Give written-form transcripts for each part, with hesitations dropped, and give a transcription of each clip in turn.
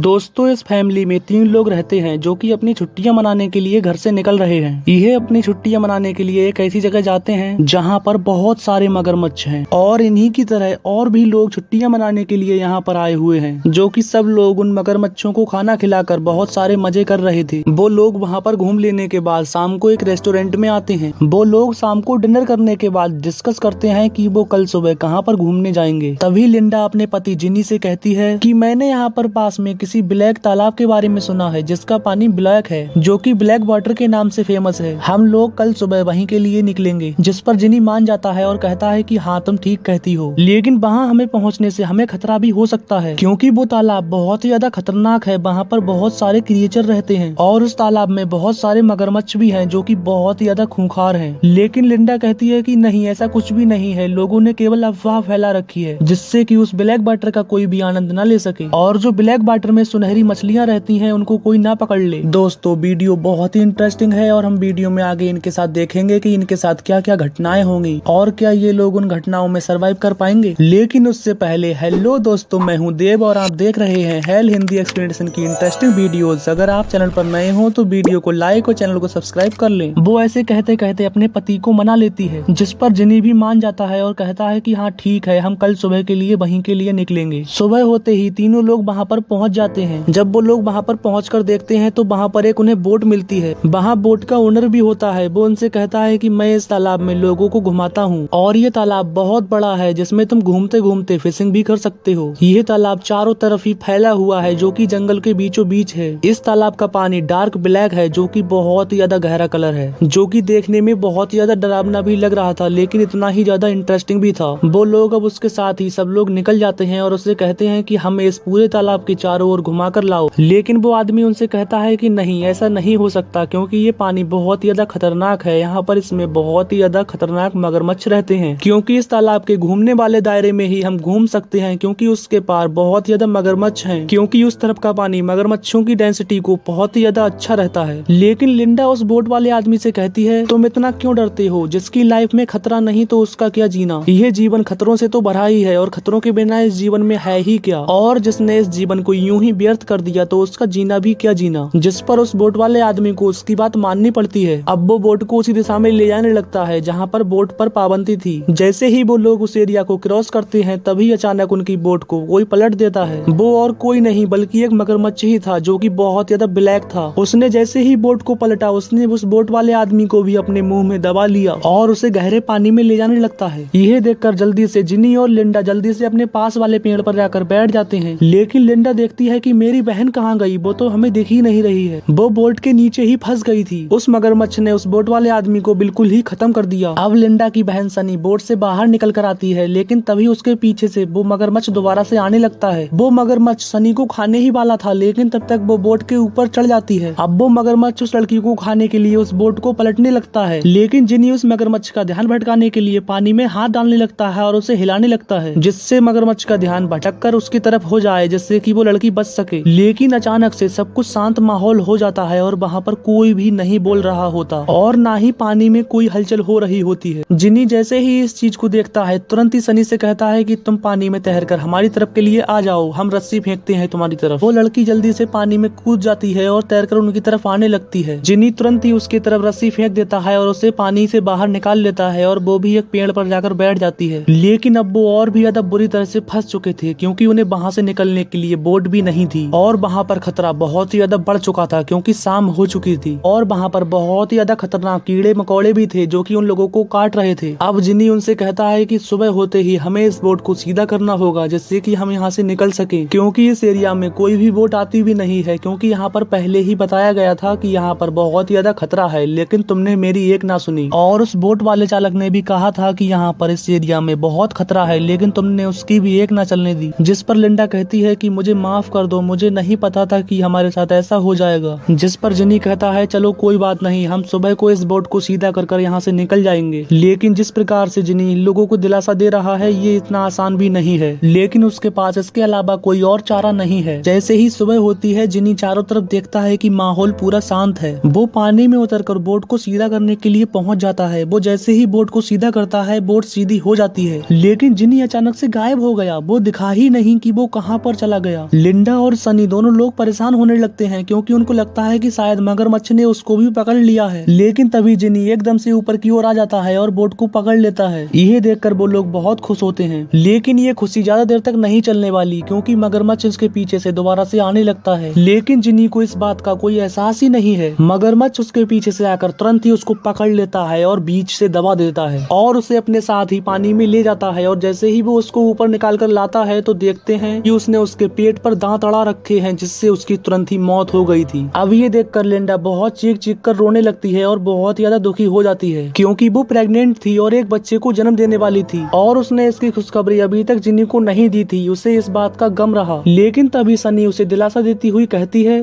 दोस्तों, इस फैमिली में 3 लोग रहते हैं जो कि अपनी छुट्टियां मनाने के लिए घर से निकल रहे हैं। ये अपनी छुट्टियां मनाने के लिए एक ऐसी जगह जाते हैं जहां पर बहुत सारे मगरमच्छ हैं और इन्हीं की तरह और भी लोग छुट्टियां मनाने के लिए यहाँ पर आए हुए हैं, जो कि सब लोग उन मगरमच्छों को खाना खिलाकर बहुत सारे मजे कर रहे थे। वो लोग वहाँ पर घूम लेने के बाद शाम को एक रेस्टोरेंट में आते हैं। वो लोग शाम को डिनर करने के बाद डिस्कस करते हैं कि वो कल सुबह कहाँ पर घूमने जाएंगे। तभी लिंडा अपने पति जिनी से कहती है कि मैंने यहाँ पर पास में किसी ब्लैक तालाब के बारे में सुना है जिसका पानी ब्लैक है, जो कि ब्लैक वाटर के नाम से फेमस है। हम लोग कल सुबह वहीं के लिए निकलेंगे। जिस पर जिनी मान जाता है और कहता है कि हाँ, तुम ठीक कहती हो, लेकिन वहाँ हमें पहुँचने से हमें खतरा भी हो सकता है क्योंकि वो तालाब बहुत ही ज्यादा खतरनाक है। वहाँ पर बहुत सारे क्रिएचर रहते हैं और उस तालाब में बहुत सारे मगरमच्छ भी हैं जो कि बहुत ही ज्यादा खूंखार हैं। लेकिन लिंडा कहती है कि नहीं, ऐसा कुछ भी नहीं है, लोगों ने केवल अफवाह फैला रखी है जिससे कि उस ब्लैक वाटर का कोई भी आनंद न ले सके और जो ब्लैक वाटर में सुनहरी मछलियां रहती हैं उनको कोई ना पकड़ ले। दोस्तों, वीडियो बहुत ही इंटरेस्टिंग है और हम वीडियो में आगे इनके साथ देखेंगे कि इनके साथ क्या क्या घटनाएं होंगी और क्या ये लोग उन घटनाओं में सरवाइव कर पाएंगे। लेकिन उससे पहले हेलो दोस्तों, मैं हूं देव और आप देख रहे हैं हेल हिंदी एक्सप्लेनेशन की इंटरेस्टिंग वीडियोस। अगर आप चैनल पर नए हो तो वीडियो को लाइक और चैनल को सब्सक्राइब कर लें। वो ऐसे कहते कहते अपने पति को मना लेती है, जिस पर जिनी भी मान जाता है और कहता है कि हाँ ठीक है, हम कल सुबह के लिए वहीं के लिए निकलेंगे। सुबह होते ही तीनों लोग वहाँ पर पहुँच जाते हैं। जब वो लोग वहाँ पर पहुंचकर देखते हैं तो वहाँ पर एक उन्हें बोट मिलती है। वहाँ बोट का ओनर भी होता है। वो उनसे कहता है कि मैं इस तालाब में लोगों को घुमाता हूँ और ये तालाब बहुत बड़ा है जिसमें तुम घूमते घूमते फिशिंग भी कर सकते हो। ये तालाब चारों तरफ ही फैला हुआ है जो कि जंगल के बीचों बीच है। इस तालाब का पानी डार्क ब्लैक है जो कि बहुत ही ज्यादा गहरा कलर है, जो कि देखने में बहुत ही ज्यादा डरावना भी लग रहा था लेकिन इतना ही ज्यादा इंटरेस्टिंग भी था। वो लोग अब उसके साथ ही सब लोग निकल जाते हैं और उससे कहते हैं कि हमें इस पूरे तालाब के चारों ओर घुमा कर लाओ। लेकिन वो आदमी उनसे कहता है कि नहीं, ऐसा नहीं हो सकता क्योंकि ये पानी बहुत ही ज्यादा खतरनाक है। यहाँ पर इसमें बहुत ही ज्यादा खतरनाक मगरमच्छ रहते हैं क्योंकि इस तालाब के घूमने वाले दायरे में ही हम घूम सकते हैं क्योंकि उसके पार बहुत ही ज्यादा मगरमच्छ हैं, क्योंकि उस तरफ का पानी मगरमच्छों की डेंसिटी को बहुत ही ज्यादा अच्छा रहता है। लेकिन लिंडा उस बोट वाले आदमी से कहती है, तुम इतना क्यों डरते हो? जिसकी लाइफ में खतरा नहीं तो उसका क्या जीना? यह जीवन खतरों से तो भरा ही है और खतरों के बिना इस जीवन में है ही क्या? और जिसने इस जीवन को यूं ही व्यर्थ कर दिया तो उसका जीना भी क्या जीना। जिस पर उस बोट वाले आदमी को उसकी बात माननी पड़ती है। अब वो बोट को उसी दिशा में ले जाने लगता है जहाँ पर बोट पर पाबंदी थी। जैसे ही वो लोग उस एरिया को क्रॉस करते हैं तभी अचानक उनकी बोट को कोई पलट देता है। वो और कोई नहीं बल्कि एक मगरमच्छ ही था जो कि बहुत ज्यादा ब्लैक था। उसने जैसे ही बोट को पलटा उसने उस बोट वाले आदमी को भी अपने मुंह में दबा लिया और उसे गहरे पानी में ले जाने लगता है। यह देखकर जल्दी से जिनी और लिंडा जल्दी से अपने पास वाले पेड़ पर जाकर बैठ जाते हैं। लेकिन लिंडा देखती है कि मेरी बहन कहाँ गई, वो तो हमें दिख ही नहीं रही है। वो बोट के नीचे ही फंस गई थी। उस मगरमच्छ ने उस बोट वाले आदमी को बिल्कुल ही खत्म कर दिया। अब लिंडा की बहन सनी बोट से बाहर निकल कर आती है, लेकिन तभी उसके पीछे से वो मगरमच्छ दोबारा से आने लगता है। वो मगरमच्छ सनी को खाने ही वाला था लेकिन तब तक वो बोट के ऊपर चढ़ जाती है। अब वो मगरमच्छ उस लड़की को खाने के लिए उस बोट को पलटने लगता है, लेकिन जिनी उस मगरमच्छ का ध्यान भटकाने के लिए पानी में हाथ डालने लगता है और उसे हिलाने लगता है जिससे मगरमच्छ का ध्यान भटककर उसकी तरफ हो जाए जिससे कि वो लड़की बच सके। लेकिन अचानक से सब कुछ शांत माहौल हो जाता है और वहाँ पर कोई भी नहीं बोल रहा होता और ना ही पानी में कोई हलचल हो रही होती है। जिनी जैसे ही इस चीज को देखता है तुरंत ही सनी से कहता है कि तुम पानी में तैरकर हमारी तरफ के लिए आ जाओ, हम रस्सी फेंकते हैं तुम्हारी तरफ। वो लड़की जल्दी से पानी में कूद जाती है और तैरकर उनकी तरफ आने लगती है। जिनी तुरंत ही उसकी तरफ रस्सी फेंक देता है और उसे पानी से बाहर निकाल लेता है और वो भी एक पेड़ पर जाकर बैठ जाती है। लेकिन अब वो और भी ज्यादा बुरी तरह से फंस चुके थे क्योंकि उन्हें वहाँ से निकलने के लिए बोट भी नहीं थी और वहाँ पर खतरा बहुत ही ज्यादा बढ़ चुका था क्योंकि शाम हो चुकी थी और वहाँ पर बहुत ही ज्यादा खतरनाक कीड़े मकोड़े भी थे जो कि उन लोगों को काट रहे थे। अब जिनी उनसे कहता है कि सुबह होते ही हमें इस बोट को सीधा करना होगा जिससे कि हम यहाँ से निकल सके क्योंकि इस एरिया में कोई भी बोट आती भी नहीं है क्योंकि यहाँ पर पहले ही बताया गया था कि यहाँ पर बहुत ही ज्यादा खतरा है, लेकिन तुमने मेरी एक ना सुनी। और उस बोट वाले चालक ने भी कहा था कि यहाँ पर इस एरिया में बहुत खतरा है लेकिन तुमने उसकी भी एक ना चलने दी। जिस पर लिंडा कहती है कि मुझे माफ कर दो, मुझे नहीं पता था कि हमारे साथ ऐसा हो जाएगा। जिस पर जिनी कहता है चलो कोई बात नहीं, हम सुबह को इस बोट को सीधा कर यहाँ से निकल जाएंगे। लेकिन जिस प्रकार से जिनी लोगों को दिलासा दे रहा है ये इतना आसान भी नहीं है, लेकिन उसके पास इसके अलावा कोई और चारा नहीं है। जैसे ही सुबह होती है जिनी चारों तरफ देखता है कि माहौल पूरा शांत है। वो पानी में उतरकर बोट को सीधा करने के लिए पहुंच जाता है। वो जैसे ही बोट को सीधा करता है बोट सीधी हो जाती है, लेकिन जिनी अचानक से गायब हो गया। वो दिखा ही नहीं कि वो कहाँ पर चला गया। लिंडा लिंडा और सनी दोनों लोग परेशान होने लगते हैं क्योंकि उनको लगता है कि शायद मगरमच्छ ने उसको भी पकड़ लिया है। लेकिन तभी जिनी एकदम से ऊपर की ओर आ जाता है और बोट को पकड़ लेता है। यह देखकर वो लोग बहुत खुश होते हैं, लेकिन ये खुशी ज्यादा देर तक नहीं चलने वाली क्योंकि मगरमच्छ उसके पीछे से दोबारा से आने लगता है। लेकिन जिनी को इस बात का कोई एहसास ही नहीं है। मगरमच्छ उसके पीछे से आकर तुरंत ही उसको पकड़ लेता है और बीच से दबा देता है और उसे अपने साथ ही पानी में ले जाता है। और जैसे ही वो उसको ऊपर निकाल कर लाता है तो देखते हैं कि उसने उसके पेट पर दांत अड़ा रखे हैं, जिससे उसकी तुरंत ही मौत हो गई थी। अब ये देखकर लिंडा बहुत चीख चीख कर रोने लगती है और बहुत ज्यादा दुखी हो जाती है क्योंकि वो प्रेग्नेंट थी और एक बच्चे को जन्म देने वाली थी और उसने इसकी खुशखबरी अभी तक जिनी को नहीं दी थी। उसे इस बात का गम रहा। लेकिन तभी सनी उसे दिलासा देती हुई कहती है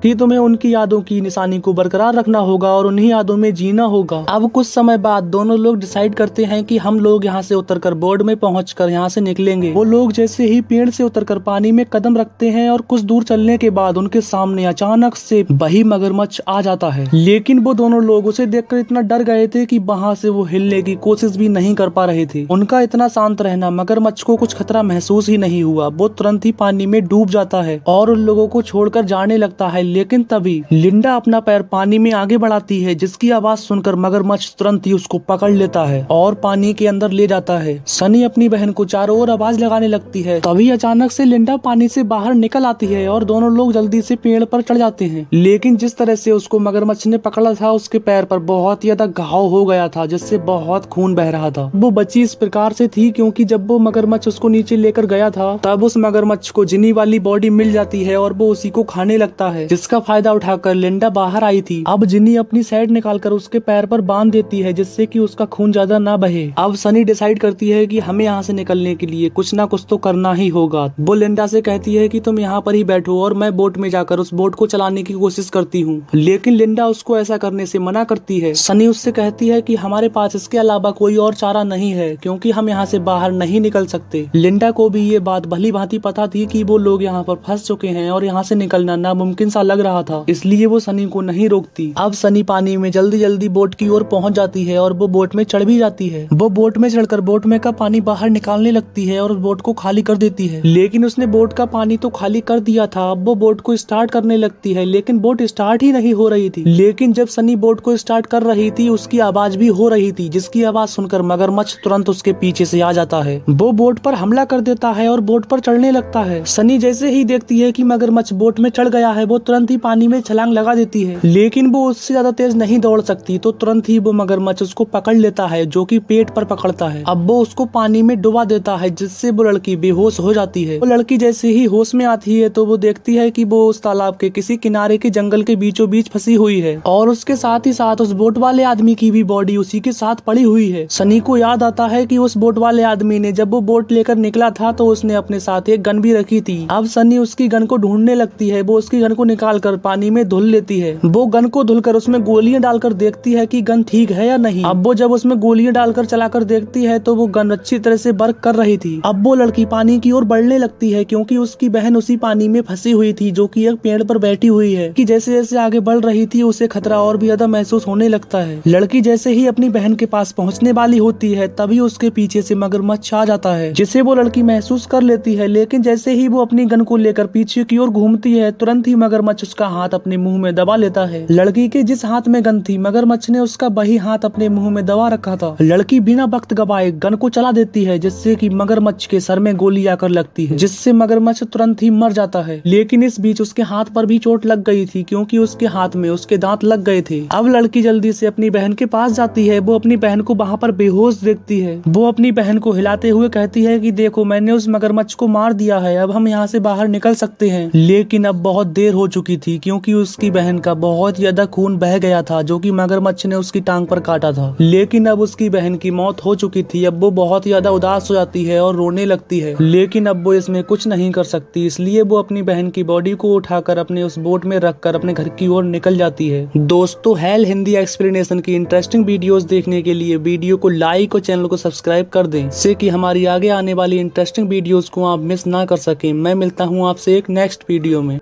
कि तुम्हें उनकी यादों की निशानी को बरकरार रखना होगा और उन्हीं यादों में जीना होगा। अब कुछ समय बाद दोनों लोग डिसाइड करते हैं कि हम लोग यहाँ से उतरकर बोर्ड में पहुंचकर यहाँ से निकलेंगे। वो लोग जैसे ही पेड़ से उतरकर पानी में कदम रखते हैं और कुछ दूर चलने के बाद उनके सामने अचानक से वही मगरमच्छ आ जाता है। लेकिन वो दोनों लोग उसे देखकर इतना डर गए थे कि वहाँ से वो हिलने की कोशिश भी नहीं कर पा रहे थे। उनका इतना शांत रहना मगरमच्छ को कुछ खतरा महसूस ही नहीं हुआ। वो तुरंत ही पानी में डूब जाता है और उन लोगों को छोड़कर जाने लगता है। लेकिन तभी लिंडा अपना पैर पानी में आगे बढ़ाती है, जिसकी आवाज सुनकर मगरमच्छ तुरंत ही उसको पकड़ लेता है और पानी के अंदर ले जाता है। सनी अपनी बहन को चारों ओर आवाज लगाने लगती है। तभी अचानक से लिंडा पानी से बाहर निकल आती है और दोनों लोग जल्दी से पेड़ पर चढ़ जाते हैं। लेकिन जिस तरह से उसको मगरमच्छ ने पकड़ा था, उसके पैर पर बहुत ज्यादा घाव हो गया था, जिससे बहुत खून बह रहा था। वो बची इस प्रकार से थी क्योंकि जब वो मगरमच्छ उसको नीचे लेकर गया था, तब उस मगरमच्छ को जिनी वाली बॉडी मिल जाती है और वो उसी को खाने लगता है, जिसका फायदा उठाकर लिंडा बाहर आई थी। अब जिनी अपनी साइड निकालकर उसके पैर पर बांध देती है, जिससे कि उसका खून ज्यादा ना बहे। अब सनी डिसाइड करती है कि हमें यहाँ से निकलने के लिए कुछ ना कुछ तो करना ही होगा। वो लिंडा से कहती है कि तुम यहाँ पर ही बैठो और मैं बोट में जाकर उस बोट को चलाने की कोशिश करती हूँ। लेकिन लिंडा उसको ऐसा करने से मना करती है। सनी उससे कहती है कि हमारे पास इसके अलावा कोई और चारा नहीं है क्योंकि हम यहाँ से बाहर नहीं निकल सकते। लिंडा को भी ये बात भली भांति पता थी कि वो लोग यहाँ पर फंस चुके हैं और यहाँ से निकलना नामुमकिन सा लग रहा था, इसलिए वो सनी को नहीं रोकती। अब सनी पानी में जल्दी जल्दी बोट की ओर पहुंच जाती है और वो बोट में चढ़ भी जाती है। वो बोट में चढ़कर बोट में का पानी बाहर निकालने लगती है और उस बोट को खाली कर देती है। लेकिन उसने बोट का पानी तो खाली कर दिया था। अब वो बोट को स्टार्ट करने लगती है, लेकिन बोट स्टार्ट ही नहीं हो रही थी। लेकिन जब सनी बोट को स्टार्ट कर रही थी, उसकी आवाज भी हो रही थी, जिसकी आवाज सुनकर मगरमच्छ तुरंत उसके पीछे से आ जाता है। वो बोट पर हमला कर देता है और बोट पर चढ़ने लगता है। सनी जैसे ही देखती है कि मगरमच्छ बोट में चढ़ गया है, वो तुरंत ही पानी में छलांग लगा देती है। लेकिन वो उससे ज्यादा तेज नहीं दौड़ सकती, तो तुरंत ही वो मगरमच्छ उसको पकड़ लेता है, जो कि पेट पर पकड़ता है। अब वो उसको पानी में डुबा देता है, जिससे वो लड़की बेहोश हो जाती है। वो लड़की जैसे ही होश में आती है तो वो देखती है कि वो उस तालाब के किसी किनारे के जंगल के बीचों बीच फंसी हुई है और उसके साथ ही साथ उस बोट वाले आदमी की भी बॉडी उसी के साथ पड़ी हुई है। सनी को याद आता है कि उस बोट वाले आदमी ने जब वो बोट लेकर निकला था तो उसने अपने साथ एक गन भी रखी थी। अब सनी उसकी गन को ढूंढने लगती है। वो उसकी गन को निकाल कर पानी में धुल लेती है। वो गन को धुलकर उसमें गोलियां डालकर देखती है कि गन ठीक है या नहीं। अब वो जब उसमें गोलियां डालकर चलाकर देखती है तो वो गन अच्छी तरह से वर्क कर रही थी। अब वो लड़की पानी की ओर बढ़ने लगती है क्योंकि उसकी बहन उसी पानी में फंसी हुई थी, जो कि एक पेड़ पर बैठी हुई है। कि जैसे जैसे आगे बढ़ रही थी उसे खतरा और भी ज्यादा महसूस होने लगता है। लड़की जैसे ही अपनी बहन के पास पहुंचने वाली होती है, तभी उसके पीछे से मगरमच्छ आ जाता है, जिसे वो लड़की महसूस कर लेती है। लेकिन जैसे ही वो अपनी गन को लेकर पीछे की ओर घूमती है, तुरंत ही मगरमच्छ उसका हाथ अपने मुंह में दबा लेता है। लड़की के जिस हाथ में गन थी, मगरमच्छ ने उसका वही हाथ अपने मुंह में दबा रखा था। लड़की बिना वक्त गवाए गन को चला देती है, जिससे कि मगरमच्छ के सर में गोली आकर लगती है, जिससे मगरमच्छ तुरंत ही मर जाता है। लेकिन इस बीच उसके हाथ पर भी चोट लग गई थी क्योंकि उसके हाथ में उसके दांत लग गए थे। अब लड़की जल्दी से अपनी बहन के पास जाती है। वो अपनी बहन को वहाँ पर बेहोश देखती है। वो अपनी बहन को हिलाते हुए कहती है कि देखो, मैंने उस मगरमच्छ को मार दिया है, अब हम यहाँ से बाहर निकल सकते हैं। लेकिन अब बहुत देर हो चुकी थी क्योंकि उसकी बहन का बहुत ज्यादा खून बह गया था, जो कि मगरमच्छ ने उसकी टांग पर काटा था। लेकिन अब उसकी बहन की मौत हो चुकी थी। अब वो बहुत ज्यादा उदास हो जाती है और रोने लगती है। लेकिन अब वो इसमें कुछ नहीं कर सकती, इसलिए वो अपनी बहन की बॉडी को उठाकर अपने उस बोट में रखकर अपने घर की ओर निकल जाती है। दोस्तों, हेल हिंदी एक्सप्लेनेशन की इंटरेस्टिंग वीडियोस देखने के लिए वीडियो को लाइक और चैनल को सब्सक्राइब कर दें, जिससे कि हमारी आगे आने वाली इंटरेस्टिंग वीडियोस को आप मिस ना कर सकें। मैं मिलता हूँ आपसे एक नेक्स्ट वीडियो में।